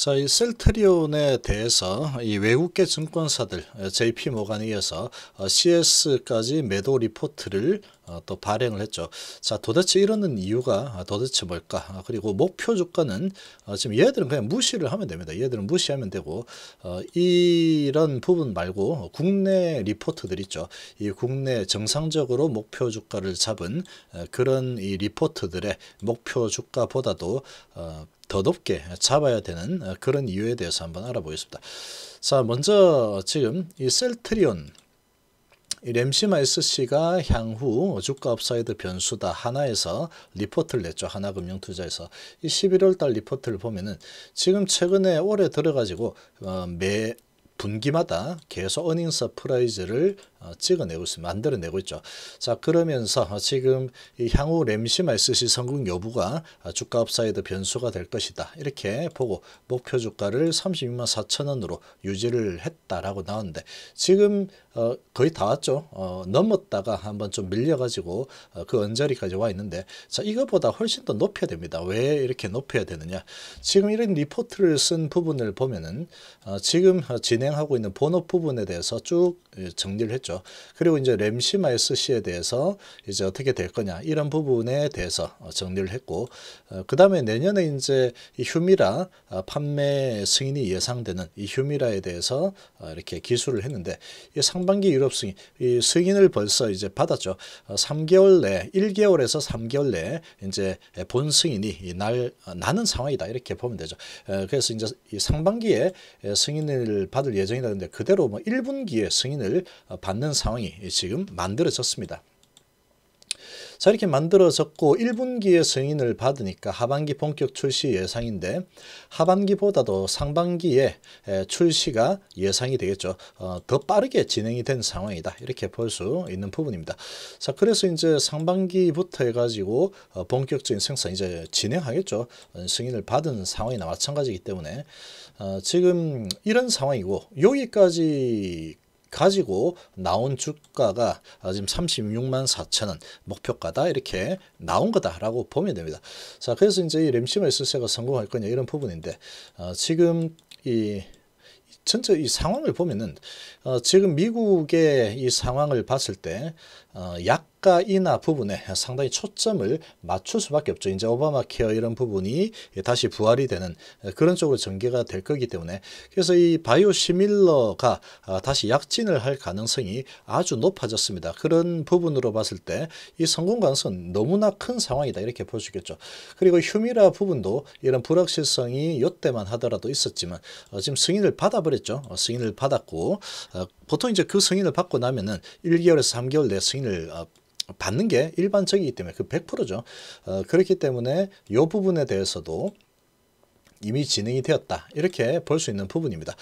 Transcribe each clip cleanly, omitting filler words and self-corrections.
자, 이 셀트리온에 대해서 이 외국계 증권사들 JP 모간에 이어서 CS까지 매도 리포트를 또 발행을 했죠. 자, 도대체 이러는 이유가 도대체 뭘까? 그리고 목표 주가는 지금 얘들은 그냥 무시를 하면 됩니다. 얘들은 무시하면 되고, 이런 부분 말고 국내 리포트들 있죠. 이 국내 정상적으로 목표 주가를 잡은 그런 이 리포트들의 목표 주가보다도 더 높게 잡아야 되는 그런 이유에 대해서 한번 알아보겠습니다. 자, 먼저 지금 이 셀트리온 이 램시마 SC가 향후 주가 업사이드 변수다 하나에서 리포트를 냈죠. 하나금융투자에서 이 11월 달 리포트를 보면은 지금 최근에 올해 들어가지고 매 분기마다 계속 어닝 서프라이즈를 찍어내고 있습니다. 만들어내고 있죠. 자, 그러면서 지금 이 향후 램시마 SC 성공 여부가 주가 업사이드 변수가 될 것이다. 이렇게 보고 목표 주가를 36만 4천 원으로 유지를 했다라고 나왔는데 지금 거의 다 왔죠. 넘었다가 한번 좀 밀려가지고 그 언저리까지 와 있는데, 자, 이거보다 훨씬 더 높여야 됩니다. 왜 이렇게 높여야 되느냐? 지금 이런 리포트를 쓴 부분을 보면은 지금 진행하고 있는 본업 부분에 대해서 쭉 정리를 했죠. 그리고 이제 램시마 SC에 대해서 이제 어떻게 될 거냐 이런 부분에 대해서 정리를 했고, 그 다음에 내년에 이제 이 휴미라 판매 승인이 예상되는 이 휴미라에 대해서 이렇게 기술을 했는데, 이 상반기 유럽 승인, 이 승인을 벌써 이제 받았죠. 3개월 내, 1개월에서 3개월 내에 이제 본 승인이 나는 상황이다 이렇게 보면 되죠. 그래서 이제 이 상반기에 승인을 받을 예정이라는데 그대로 뭐 1분기에 승인을 받는 상황이 지금 만들어졌습니다. 자, 이렇게 만들어졌고 1분기에 승인을 받으니까 하반기 본격 출시 예상인데 하반기보다도 상반기에 출시가 예상이 되겠죠. 더 빠르게 진행이 된 상황이다. 이렇게 볼 수 있는 부분입니다. 자, 그래서 이제 상반기부터 해가지고 본격적인 생산 이제 진행하겠죠. 승인을 받은 상황이나 마찬가지이기 때문에 지금 이런 상황이고, 여기까지 가지고 나온 주가가 지금 36만 4천 원 목표가다 이렇게 나온 거다라고 보면 됩니다. 자, 그래서 이제 이 램시마 SC가 성공할 거냐 이런 부분인데, 지금 이 전체 이 상황을 보면은 지금 미국의 이 상황을 봤을 때 약가 인하 부분에 상당히 초점을 맞출 수밖에 없죠. 이제 오바마 케어 이런 부분이 다시 부활이 되는 그런 쪽으로 전개가 될 거기 때문에, 그래서 이 바이오 시밀러가 다시 약진을 할 가능성이 아주 높아졌습니다. 그런 부분으로 봤을 때 이 성공 가능성은 너무나 큰 상황이다 이렇게 볼 수 있겠죠. 그리고 휴미라 부분도 이런 불확실성이 이때만 하더라도 있었지만 지금 승인을 받아버렸죠. 승인을 받았고, 보통 이제 그 승인을 받고 나면은 1개월에서 3개월 내 승인을 받는 게 일반적이기 때문에 그 100%죠. 그렇기 때문에 이 부분에 대해서도 이미 진행이 되었다 이렇게 볼 수 있는 부분입니다.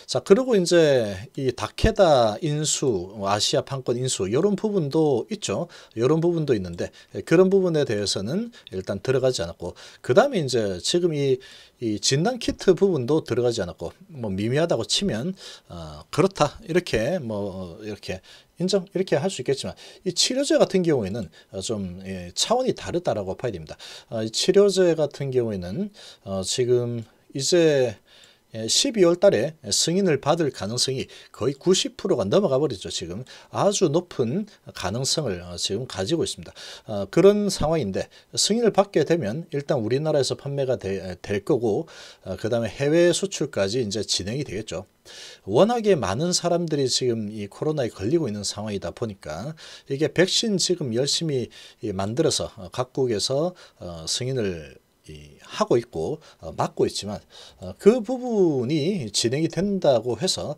자, 그리고 이제 이 다케다 인수, 아시아 판권 인수 이런 부분도 있죠. 이런 부분도 있는데 그런 부분에 대해서는 일단 들어가지 않았고, 그 다음에 이제 지금 이 진단 키트 부분도 들어가지 않았고, 뭐 미미하다고 치면 그렇다 이렇게 뭐 이렇게 인정 이렇게 할 수 있겠지만, 이 치료제 같은 경우에는 좀 차원이 다르다라고 봐야 됩니다. 이 치료제 같은 경우에는 지금 이제 12월 달에 승인을 받을 가능성이 거의 90%가 넘어가 버리죠. 지금 아주 높은 가능성을 지금 가지고 있습니다. 그런 상황인데 승인을 받게 되면 일단 우리나라에서 판매가 될 거고, 그 다음에 해외 수출까지 이제 진행이 되겠죠. 워낙에 많은 사람들이 지금 이 코로나에 걸리고 있는 상황이다 보니까 이게 백신 지금 열심히 만들어서 각국에서 승인을 하고 있고 맞고 있지만 그 부분이 진행이 된다고 해서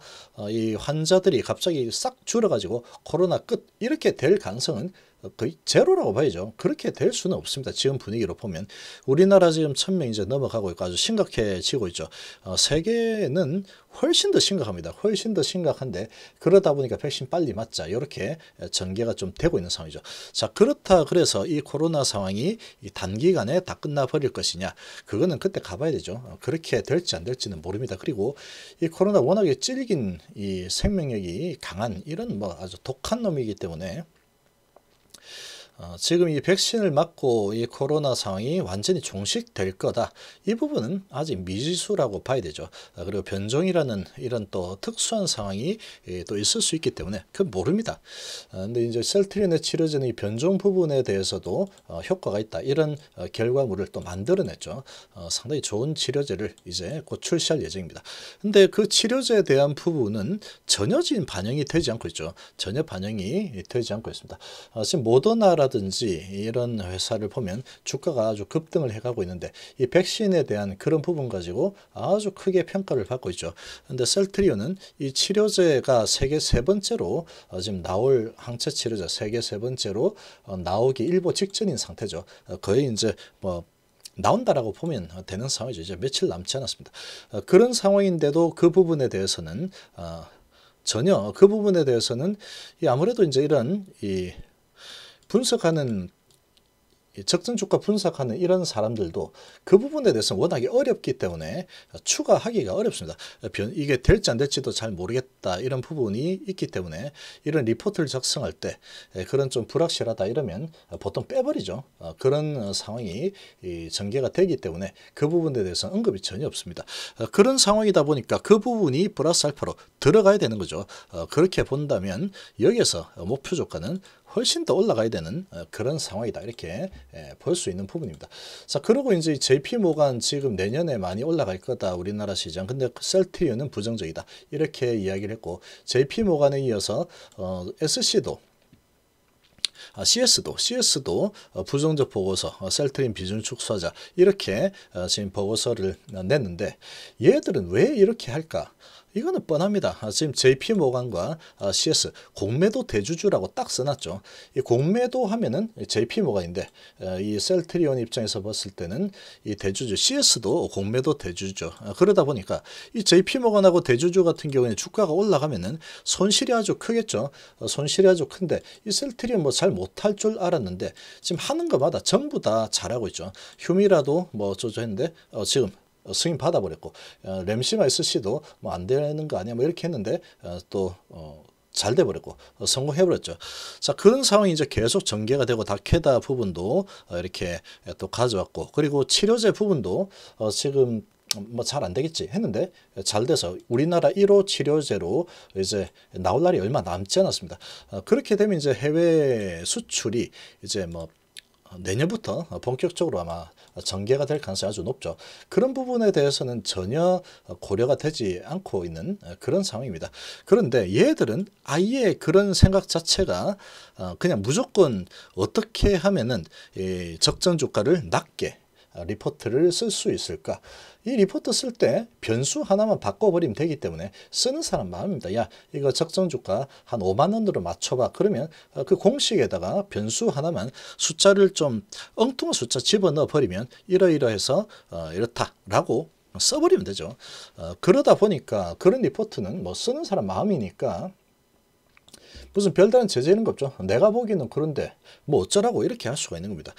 이 환자들이 갑자기 싹 줄어가지고 코로나 끝 이렇게 될 가능성은 거의 제로라고 봐야죠. 그렇게 될 수는 없습니다. 지금 분위기로 보면 우리나라 지금 1000명 이제 넘어가고 있고 아주 심각해지고 있죠. 세계는 훨씬 더 심각합니다. 훨씬 더 심각한데 그러다 보니까 백신 빨리 맞자 이렇게 전개가 좀 되고 있는 상황이죠. 자, 그렇다 그래서 이 코로나 상황이 이 단기간에 다 끝나버릴 것이냐, 그거는 그때 가봐야 되죠. 그렇게 될지 안 될지는 모릅니다. 그리고 이 코로나 워낙에 찔긴 이 생명력이 강한 이런 뭐 아주 독한 놈이기 때문에 지금 이 백신을 맞고 이 코로나 상황이 완전히 종식될 거다. 이 부분은 아직 미지수라고 봐야 되죠. 그리고 변종이라는 이런 또 특수한 상황이 또 있을 수 있기 때문에 그 모릅니다. 근데 이제 셀트리온의 치료제는 이 변종 부분에 대해서도 효과가 있다. 이런 결과물을 또 만들어냈죠. 상당히 좋은 치료제를 이제 곧 출시할 예정입니다. 근데 그 치료제에 대한 부분은 전혀 지금 반영이 되지 않고 있죠. 전혀 반영이 되지 않고 있습니다. 지금 모더나라든지 이런 회사를 보면 주가가 아주 급등을 해가고 있는데 이 백신에 대한 그런 부분 가지고 아주 크게 평가를 받고 있죠. 근데 셀트리온은 이 치료제가 세계 세 번째로 지금 나올 항체 치료제 세계 세 번째로 나오기 일보 직전인 상태죠. 거의 이제 뭐 나온다라고 보면 되는 상황이죠. 이제 며칠 남지 않았습니다. 그런 상황인데도 그 부분에 대해서는 전혀 그 부분에 대해서는 아무래도 이제 이런 이 분석하는 적정 주가 분석하는 이런 사람들도 그 부분에 대해서 워낙에 어렵기 때문에 추가하기가 어렵습니다. 이게 될지 안 될지도 잘 모르겠다 이런 부분이 있기 때문에 이런 리포트를 작성할 때 그런 좀 불확실하다 이러면 보통 빼버리죠. 그런 상황이 전개가 되기 때문에 그 부분에 대해서 언급이 전혀 없습니다. 그런 상황이다 보니까 그 부분이 플러스 알파로 들어가야 되는 거죠. 그렇게 본다면 여기에서 목표 주가는 훨씬 더 올라가야 되는 그런 상황이다 이렇게 볼 수 있는 부분입니다. 자, 그리고 이제 JP 모간 지금 내년에 많이 올라갈 거다 우리나라 시장. 근데 셀트리온은 부정적이다 이렇게 이야기를 했고 JP 모간에 이어서 SC도 CS도 부정적 보고서 셀트리온 비중 축소하자 이렇게 지금 보고서를 냈는데 얘들은 왜 이렇게 할까? 이거는 뻔합니다. 지금 JP모간과 CS 공매도 대주주라고 딱 써놨죠. 이 공매도 하면은 JP모간인데 이 셀트리온 입장에서 봤을 때는 이 대주주 CS도 공매도 대주주죠. 그러다 보니까 이 JP모간하고 대주주 같은 경우에는 주가가 올라가면은 손실이 아주 크겠죠. 손실이 아주 큰데 이 셀트리온 뭐 잘 못할 줄 알았는데 지금 하는 것마다 전부 다 잘하고 있죠. 휴미라도 뭐 어쩌저했는데 지금 승인 받아버렸고 램시마 SC도 뭐 안 되는 거 아니야 뭐 이렇게 했는데 또 잘 돼버렸고 성공해버렸죠. 자, 그런 상황이 이제 계속 전개가 되고 다케다 부분도 이렇게 또 가져왔고 그리고 치료제 부분도 지금 뭐 잘 안 되겠지 했는데 잘 돼서 우리나라 1호 치료제로 이제 나올 날이 얼마 남지 않았습니다. 그렇게 되면 이제 해외 수출이 이제 뭐 내년부터 본격적으로 아마 전개가 될 가능성이 아주 높죠. 그런 부분에 대해서는 전혀 고려가 되지 않고 있는 그런 상황입니다. 그런데 얘들은 아예 그런 생각 자체가 그냥 무조건 어떻게 하면은 적정 주가를 낮게 리포트를 쓸 수 있을까? 이 리포트 쓸 때 변수 하나만 바꿔버리면 되기 때문에 쓰는 사람 마음입니다. 야, 이거 적정 주가 한 5만 원으로 맞춰봐. 그러면 그 공식에다가 변수 하나만 숫자를 좀 엉뚱한 숫자 집어넣어 버리면 이러이러해서 이렇다라고 써버리면 되죠. 그러다 보니까 그런 리포트는 뭐 쓰는 사람 마음이니까 무슨 별다른 제재 있는 거 없죠. 내가 보기에는 그런데 뭐 어쩌라고 이렇게 할 수가 있는 겁니다.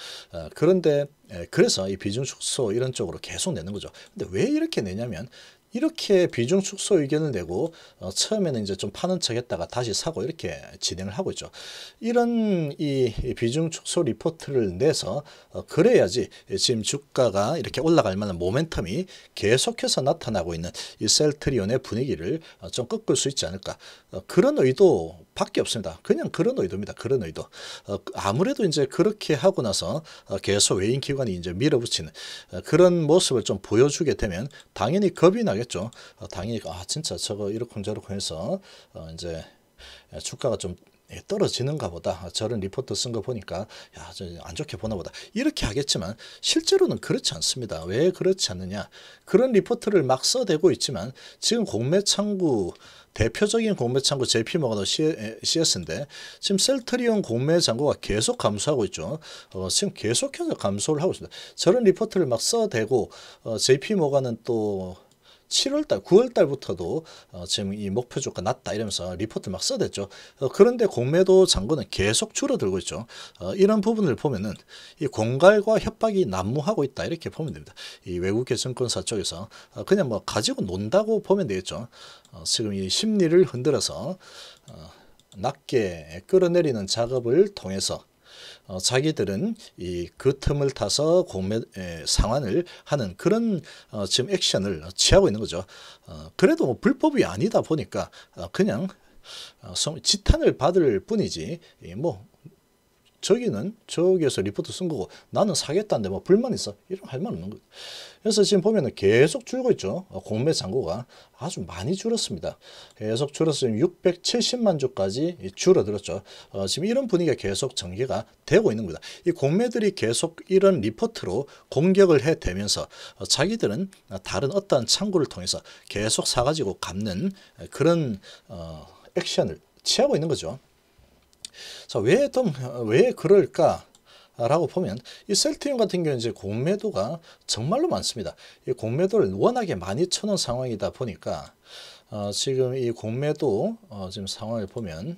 그런데 그래서 이 비중 축소 이런 쪽으로 계속 내는 거죠. 근데 왜 이렇게 내냐면 이렇게 비중 축소 의견을 내고 처음에는 이제 좀 파는 척 했다가 다시 사고 이렇게 진행을 하고 있죠. 이런 이 비중 축소 리포트를 내서 그래야지 지금 주가가 이렇게 올라갈 만한 모멘텀이 계속해서 나타나고 있는 이 셀트리온의 분위기를 좀 꺾을 수 있지 않을까. 그런 의도 밖에 없습니다. 그냥 그런 의도입니다. 그런 의도. 아무래도 이제 그렇게 하고 나서 계속 외인 기관이 이제 밀어붙이는 그런 모습을 좀 보여주게 되면 당연히 겁이 나겠죠. 당연히 진짜 저거 이렇쿵저렇쿵 해서 이제 주가가 좀 떨어지는가 보다. 저런 리포트 쓴 거 보니까 야, 안 좋게 보나 보다. 이렇게 하겠지만 실제로는 그렇지 않습니다. 왜 그렇지 않느냐. 그런 리포트를 막 써대고 있지만 지금 공매 창구 대표적인 공매 창구 JP모간 CS인데 지금 셀트리온 공매 잔고가 계속 감소하고 있죠. 지금 계속해서 감소를 하고 있습니다. 저런 리포트를 막 써대고 JP모간은 또 7월달, 9월달부터도 지금 이 목표 주가 낮다 이러면서 리포트 막 써댔죠. 그런데 공매도 잔고는 계속 줄어들고 있죠. 이런 부분을 보면은 이 공갈과 협박이 난무하고 있다 이렇게 보면 됩니다. 이 외국계 증권사 쪽에서 그냥 뭐 가지고 논다고 보면 되겠죠. 지금 이 심리를 흔들어서 낮게 끌어내리는 작업을 통해서 자기들은 그 틈을 타서 공매 상환을 하는 그런 지금 액션을 취하고 있는 거죠. 그래도 뭐 불법이 아니다 보니까 그냥 지탄을 받을 뿐이지 뭐 저기에서 리포트 쓴 거고 나는 사겠다는데 뭐 불만 있어 이런 할 말 없는 거예요. 그래서 지금 보면은 계속 줄고 있죠. 공매 잔고가 아주 많이 줄었습니다. 계속 줄어서 지금 670만 주까지 줄어들었죠. 지금 이런 분위기가 계속 전개가 되고 있는 겁니다. 이 공매들이 계속 이런 리포트로 공격을 해대면서 자기들은 다른 어떠한 창구를 통해서 계속 사가지고 갚는 그런 액션을 취하고 있는 거죠. 자, 왜 그럴까? 라고 보면 이 셀트리온 같은 경우는 이제 공매도가 정말로 많습니다. 이 공매도를 워낙에 많이 쳐놓은 상황이다 보니까 지금 이 공매도 지금 상황을 보면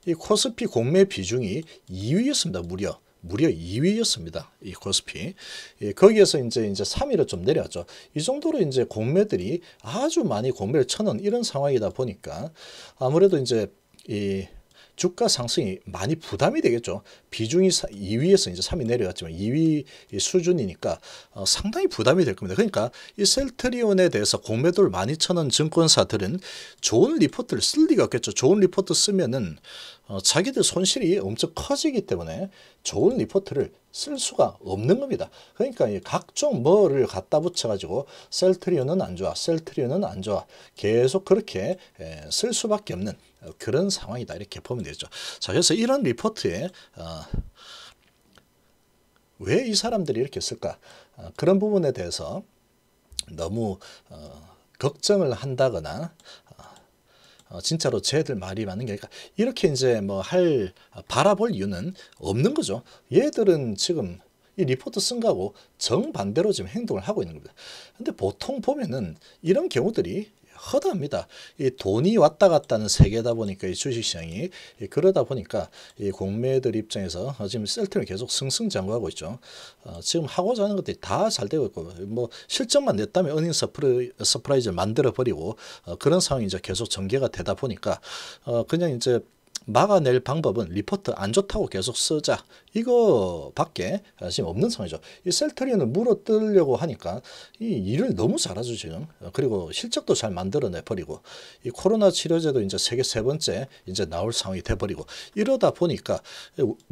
이 코스피 공매 비중이 2위였습니다. 무려 2위였습니다. 이 코스피. 거기에서 이제 3위로 좀 내려왔죠. 이 정도로 이제 공매들이 아주 많이 공매를 쳐놓은 이런 상황이다 보니까 아무래도 이제 이 주가 상승이 많이 부담이 되겠죠. 비중이 2위에서 이제 3위 내려왔지만 2위 수준이니까 상당히 부담이 될 겁니다. 그러니까 이 셀트리온에 대해서 공매도를 많이 쳐놓은 증권사들은 좋은 리포트를 쓸 리가 없겠죠. 좋은 리포트 쓰면은 자기들 손실이 엄청 커지기 때문에 좋은 리포트를 쓸 수가 없는 겁니다. 그러니까 각종 뭐를 갖다 붙여가지고 셀트리온은 안 좋아, 셀트리온은 안 좋아 계속 그렇게 쓸 수밖에 없는 그런 상황이다 이렇게 보면 되죠. 자, 그래서 이런 리포트에 왜 이 사람들이 이렇게 쓸까? 그런 부분에 대해서 너무 걱정을 한다거나 진짜로 쟤들 말이 맞는 게 아니라 이렇게 이제 뭐 바라볼 이유는 없는 거죠. 얘들은 지금 이 리포트 쓴 거하고 정반대로 지금 행동을 하고 있는 겁니다. 근데 보통 보면은 이런 경우들이 허다합니다. 이 돈이 왔다 갔다 하는 세계다 보니까 이 주식시장이 그러다 보니까 이 공매들 입장에서 지금 셀트리온이 계속 승승장구하고 있죠. 지금 하고자 하는 것들이 다 잘 되고 있고 뭐 실적만 냈다면 어닝 서프라이즈를 만들어 버리고 그런 상황이 이제 계속 전개가 되다 보니까 그냥 이제 막아낼 방법은 리포트 안 좋다고 계속 쓰자 이거밖에 지금 없는 상황이죠. 이 셀트리온을 물어뜯으려고 하니까 이 일을 너무 잘하죠 지금. 그리고 실적도 잘 만들어내 버리고 이 코로나 치료제도 이제 세계 세 번째 이제 나올 상황이 돼 버리고 이러다 보니까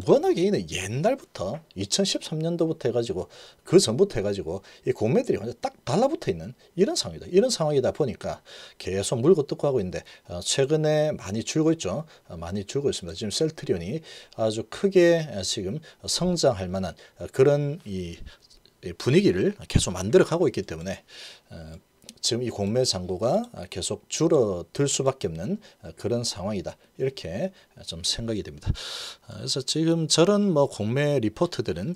워낙에 이는 옛날부터 2013년도부터 해가지고 그 전부터 해가지고 이 공매들이 완전 딱 달라붙어 있는 이런 상황이다. 이런 상황이다 보니까 계속 물고 뜯고 하고 있는데 최근에 많이 줄고 있죠. 많이 줄고 있습니다. 지금 셀트리온이 아주 크게 지금 성장할 만한 그런 이 분위기를 계속 만들어 가고 있기 때문에 지금 이 공매 잔고가 계속 줄어들 수밖에 없는 그런 상황이다. 이렇게 좀 생각이 됩니다. 그래서 지금 저런 뭐 공매 리포트들은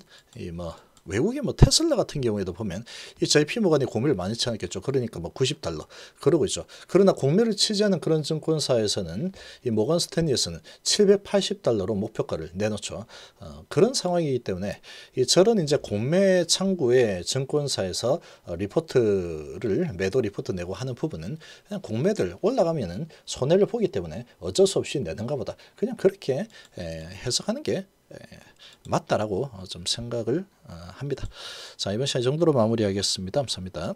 외국의 뭐 테슬라 같은 경우에도 보면 이 JP 모건이 공매를 많이 쳐놨겠죠. 그러니까 뭐 $90 그러고 있죠. 그러나 공매를 치지 않은 그런 증권사에서는 이 모건 스탠리에서는 $780로 목표가를 내놓죠. 그런 상황이기 때문에 저런 이제 공매 창구의 증권사에서 리포트를 매도 리포트 내고 하는 부분은 그냥 공매들 올라가면은 손해를 보기 때문에 어쩔 수 없이 내는가 보다. 그냥 그렇게 해석하는 게 맞다라고 좀 생각을 합니다. 자, 이번 시간 이 정도로 마무리하겠습니다. 감사합니다.